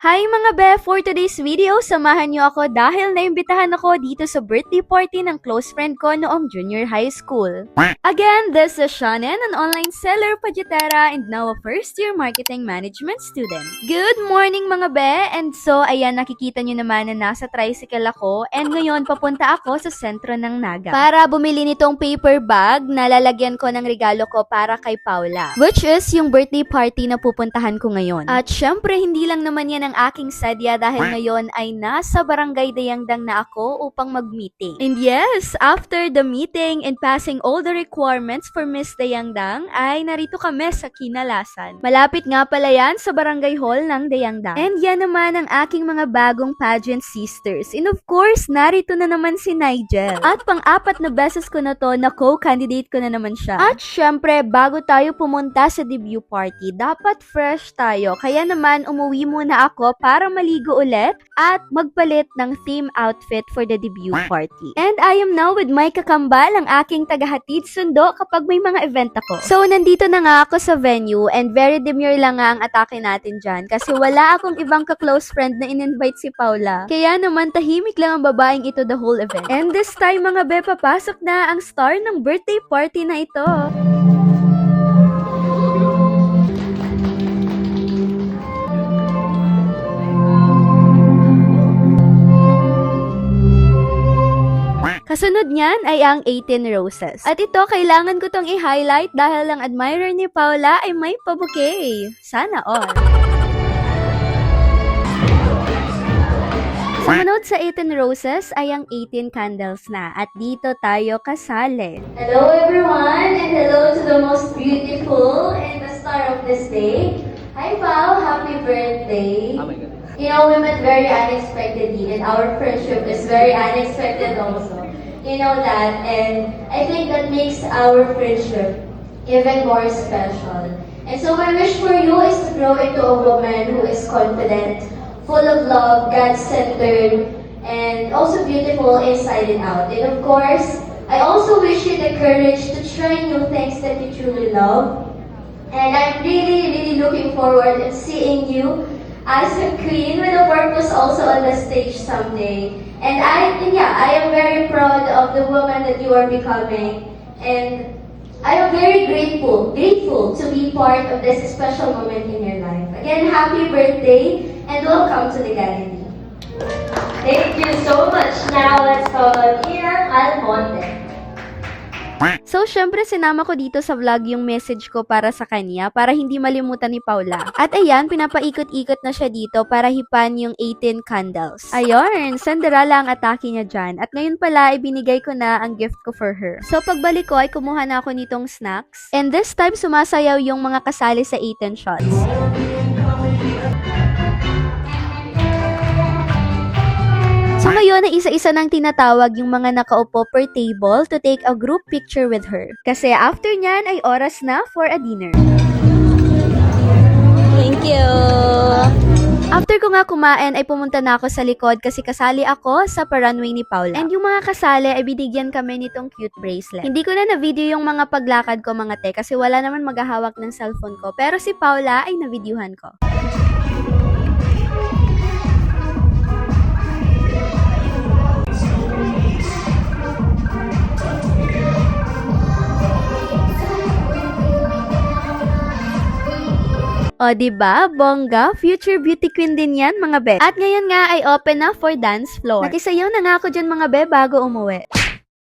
Hi mga be! For today's video, samahan niyo ako dahil naimbitahan ako dito sa birthday party ng close friend ko noong junior high school. Again, this is Shannon, an online seller, pajitera, and now a first-year marketing management student. Good morning mga be! And so, ayan, nakikita niyo naman na nasa tricycle ako and ngayon papunta ako sa sentro ng Naga para bumili nitong paper bag na lalagyan ko ng regalo ko para kay Paula, which is yung birthday party na pupuntahan ko ngayon. At syempre, hindi lang naman yan ang aking sadya dahil ngayon ay nasa Barangay Dayangdang na ako upang mag-meeting. And yes, after the meeting and passing all the requirements for Miss Dayangdang, ay narito kami sa Kinalasan. Malapit nga pala yan sa Barangay Hall ng Dayangdang. And yan naman ang aking mga bagong pageant sisters. And of course, narito na naman si Nigel. At pang-apat na beses ko na to na co-candidate ko na naman siya. At syempre, bago tayo pumunta sa debut party, dapat fresh tayo. Kaya naman, umuwi muna ako para maligo ulit at magpalit ng theme outfit for the debut party. And I am now with my kakambal, ang aking tagahatid sundo kapag may mga event ako. So, nandito na nga ako sa venue and very demure lang nga ang atake natin dyan kasi wala akong ibang ka-close friend na in-invite si Paula. Kaya naman tahimik lang ang babaeng ito the whole event. And this time mga be, papasok na ang star ng birthday party na ito. Kasunod niyan ay ang 18 Roses. At ito, kailangan ko tong i-highlight dahil ang admirer ni Paula ay may pa-bouquet. Sana all. Sumunod sa 18 Roses ay ang 18 Candles na. At dito tayo kasali. Hello everyone and hello to the most beautiful and the star of this day. Hi Pao, happy birthday. Oh my God. You know, we met very unexpectedly and our friendship is very unexpected also. You know that, and I think that makes our friendship even more special. And so my wish for you is to grow into a woman who is confident, full of love, God-centered, and also beautiful inside and out. And of course, I also wish you the courage to try new things that you truly love. And I'm really looking forward to seeing you as a queen with a purpose also on the stage someday. And I am very proud of the woman that you are becoming. And I am very grateful to be part of this special moment in your life. Again, happy birthday and welcome to the gallery. Thank you so much. Now let's call on Ian Almonte. So, syempre, sinama ko dito sa vlog yung message ko para sa kanya para hindi malimutan ni Paula. At ayan, pinapaikot-ikot na siya dito para hipan yung 18 candles. Ayun, Cinderella ang atake niya dyan. At ngayon pala, ibinigay ko na ang gift ko for her. So, pagbalik ko ay kumuha na ako nitong snacks. And this time, sumasayaw yung mga kasali sa 18 shots. So ngayon ay isa-isa nang tinatawag yung mga nakaupo per table to take a group picture with her. Kasi after nyan ay oras na for a dinner. Thank you! After ko nga kumain ay pumunta na ako sa likod kasi kasali ako sa pa-runway ni Paula. And yung mga kasali ay binigyan kami nitong cute bracelet. Hindi ko na na-video yung mga paglakad ko mga te kasi wala naman maghahawak ng cellphone ko. Pero si Paula ay na-videohan ko. O, diba? Bongga, future beauty queen din yan, mga be. At ngayon nga ay open na for dance floor. Nakisayaw na nga ako dyan, mga be, bago umuwi.